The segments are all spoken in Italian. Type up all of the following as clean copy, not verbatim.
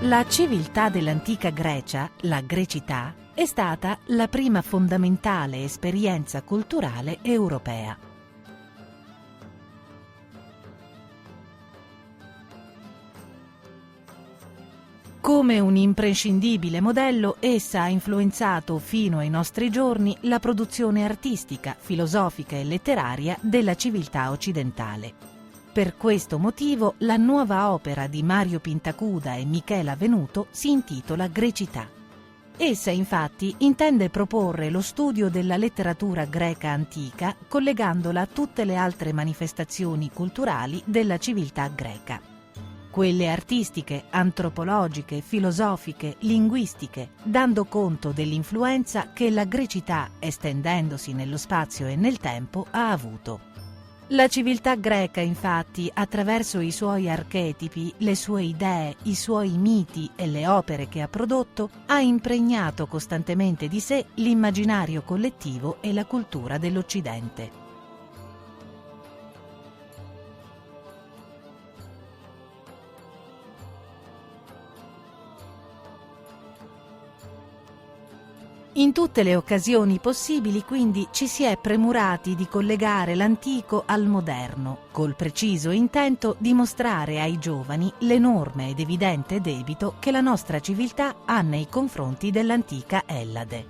La civiltà dell'antica Grecia, la grecità, è stata la prima fondamentale esperienza culturale europea. Come un imprescindibile modello, essa ha influenzato fino ai nostri giorni la produzione artistica, filosofica e letteraria della civiltà occidentale. Per questo motivo la nuova opera di Mario Pintacuda e Michela Venuto si intitola Grecità. Essa infatti intende proporre lo studio della letteratura greca antica collegandola a tutte le altre manifestazioni culturali della civiltà greca. Quelle artistiche, antropologiche, filosofiche, linguistiche, dando conto dell'influenza che la grecità, estendendosi nello spazio e nel tempo, ha avuto. La civiltà greca, infatti, attraverso i suoi archetipi, le sue idee, i suoi miti e le opere che ha prodotto, ha impregnato costantemente di sé l'immaginario collettivo e la cultura dell'Occidente. In tutte le occasioni possibili, quindi, ci si è premurati di collegare l'antico al moderno, col preciso intento di mostrare ai giovani l'enorme ed evidente debito che la nostra civiltà ha nei confronti dell'antica Ellade.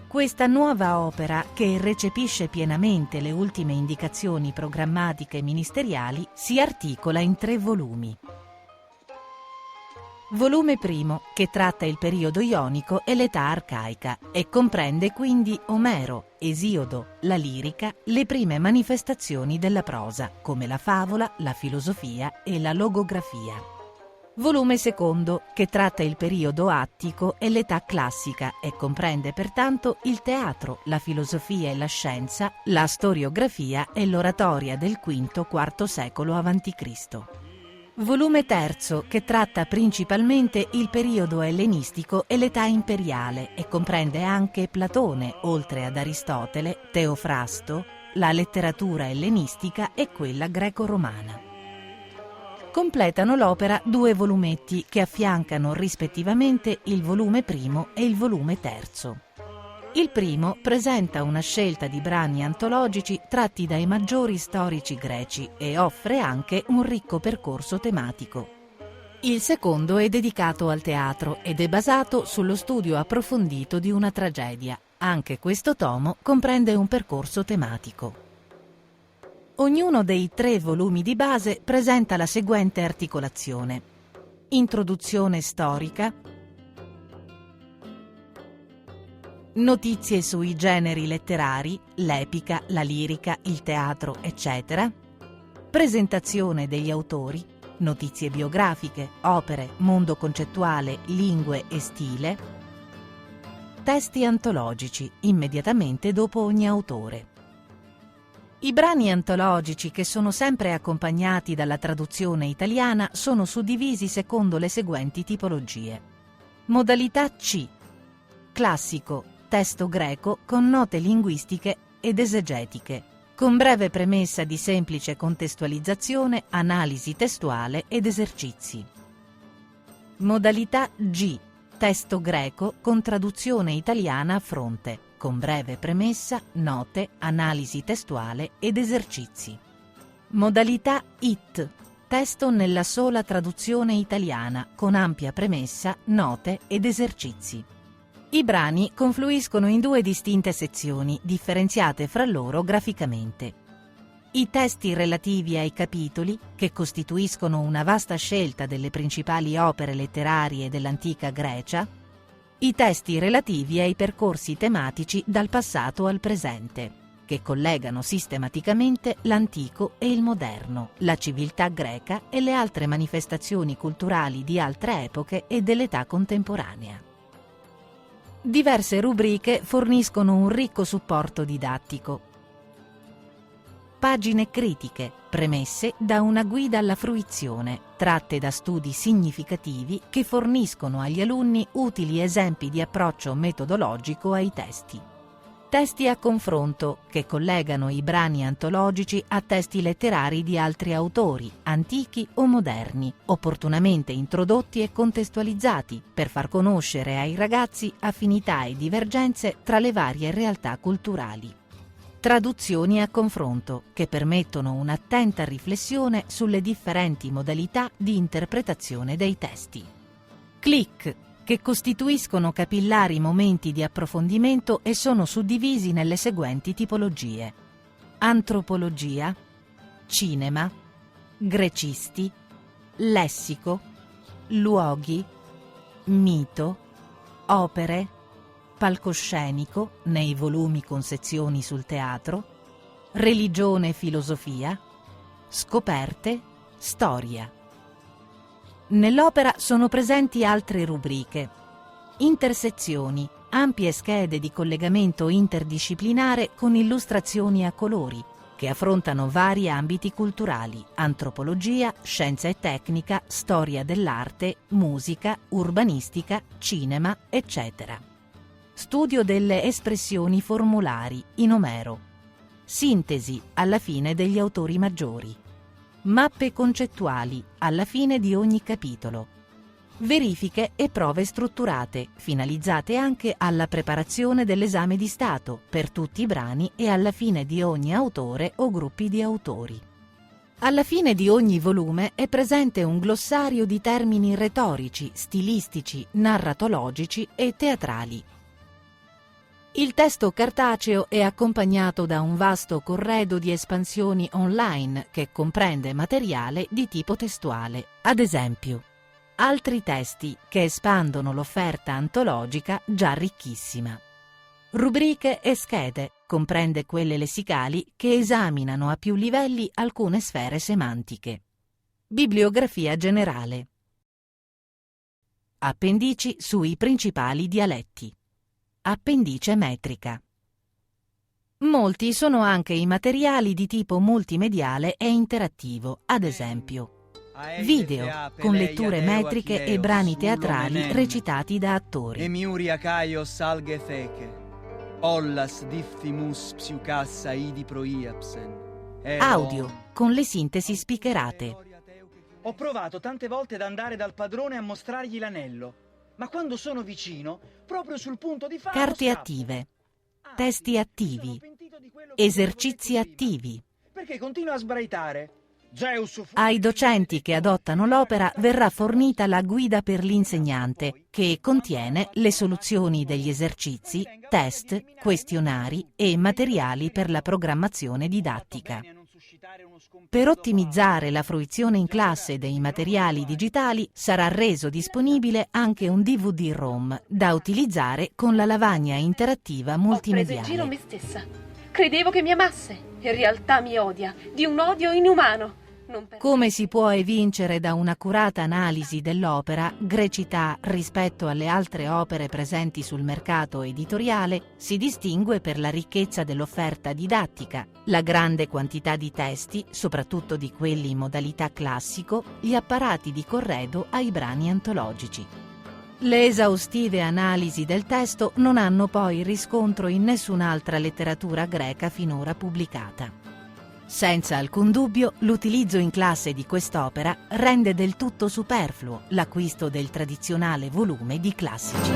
Questa nuova opera, che recepisce pienamente le ultime indicazioni programmatiche ministeriali, si articola in 3 volumi. Volume primo, che tratta il periodo ionico e l'età arcaica e comprende quindi Omero, Esiodo, la lirica, le prime manifestazioni della prosa, come la favola, la filosofia e la logografia. Volume secondo, che tratta il periodo attico e l'età classica e comprende pertanto il teatro, la filosofia e la scienza, la storiografia e l'oratoria del V-IV secolo a.C. Volume terzo, che tratta principalmente il periodo ellenistico e l'età imperiale e comprende anche Platone, oltre ad Aristotele, Teofrasto, la letteratura ellenistica e quella greco-romana. Completano l'opera 2 volumetti che affiancano rispettivamente il volume primo e il volume terzo. Il primo presenta una scelta di brani antologici tratti dai maggiori storici greci e offre anche un ricco percorso tematico. Il secondo è dedicato al teatro ed è basato sullo studio approfondito di una tragedia. Anche questo tomo comprende un percorso tematico. Ognuno dei 3 volumi di base presenta la seguente articolazione: introduzione storica, notizie sui generi letterari, l'epica, la lirica, il teatro, eccetera, presentazione degli autori, notizie biografiche, opere, mondo concettuale, lingue e stile, testi antologici, immediatamente dopo ogni autore. I brani antologici, che sono sempre accompagnati dalla traduzione italiana, sono suddivisi secondo le seguenti tipologie. Modalità C. Classico, testo greco con note linguistiche ed esegetiche, con breve premessa di semplice contestualizzazione, analisi testuale ed esercizi. Modalità G. Testo greco con traduzione italiana a fronte, con breve premessa, note, analisi testuale ed esercizi. Modalità IT. Testo nella sola traduzione italiana, con ampia premessa, note ed esercizi. I brani confluiscono in 2 distinte sezioni, differenziate fra loro graficamente. I testi relativi ai capitoli, che costituiscono una vasta scelta delle principali opere letterarie dell'antica Grecia, i testi relativi ai percorsi tematici dal passato al presente, che collegano sistematicamente l'antico e il moderno, la civiltà greca e le altre manifestazioni culturali di altre epoche e dell'età contemporanea. Diverse rubriche forniscono un ricco supporto didattico. Pagine critiche, premesse da una guida alla fruizione, tratte da studi significativi che forniscono agli alunni utili esempi di approccio metodologico ai testi. Testi a confronto, che collegano i brani antologici a testi letterari di altri autori, antichi o moderni, opportunamente introdotti e contestualizzati, per far conoscere ai ragazzi affinità e divergenze tra le varie realtà culturali. Traduzioni a confronto, che permettono un'attenta riflessione sulle differenti modalità di interpretazione dei testi. Click, che costituiscono capillari momenti di approfondimento e sono suddivisi nelle seguenti tipologie: antropologia, cinema, grecisti, lessico, luoghi, mito, opere, palcoscenico nei volumi con sezioni sul teatro, religione e filosofia, scoperte, storia. Nell'opera sono presenti altre rubriche: intersezioni, ampie schede di collegamento interdisciplinare con illustrazioni a colori, che affrontano vari ambiti culturali: antropologia, scienza e tecnica, storia dell'arte, musica, urbanistica, cinema, eccetera. Studio delle espressioni formulari in Omero. Sintesi alla fine degli autori maggiori. Mappe concettuali alla fine di ogni capitolo. Verifiche e prove strutturate, finalizzate anche alla preparazione dell'esame di Stato per tutti i brani e alla fine di ogni autore o gruppi di autori. Alla fine di ogni volume è presente un glossario di termini retorici, stilistici, narratologici e teatrali. Il testo cartaceo è accompagnato da un vasto corredo di espansioni online che comprende materiale di tipo testuale, ad esempio altri testi che espandono l'offerta antologica già ricchissima. Rubriche e schede, comprende quelle lessicali che esaminano a più livelli alcune sfere semantiche. Bibliografia generale. Appendici sui principali dialetti. Appendice metrica. Molti sono anche i materiali di tipo multimediale e interattivo, ad esempio video, con letture metriche e brani teatrali recitati da attori. Emiuria Caio salge fece, ollas diffimus psiucassa idi proiapsen. Audio, con le sintesi spicherate. Ho provato tante volte ad andare dal padrone a mostrargli l'anello, ma quando sono vicino, proprio sul punto di farlo, Carte scappo. attive, testi attivi, esercizi attivi. Perché continua a sbraitare? Zeus fu... Ai docenti che adottano l'opera verrà fornita la guida per l'insegnante, che contiene le soluzioni degli esercizi, test, questionari e materiali per la programmazione didattica. Per ottimizzare la fruizione in classe dei materiali digitali sarà reso disponibile anche un DVD-ROM da utilizzare con la lavagna interattiva multimediale. Ho preso in giro me stessa. Credevo che mi amasse, in realtà mi odia, di un odio inumano. Come si può evincere da un'accurata analisi dell'opera, Grecità rispetto alle altre opere presenti sul mercato editoriale si distingue per la ricchezza dell'offerta didattica, la grande quantità di testi, soprattutto di quelli in modalità classico, gli apparati di corredo ai brani antologici. Le esaustive analisi del testo non hanno poi riscontro in nessun'altra letteratura greca finora pubblicata. Senza alcun dubbio, l'utilizzo in classe di quest'opera rende del tutto superfluo l'acquisto del tradizionale volume di classici.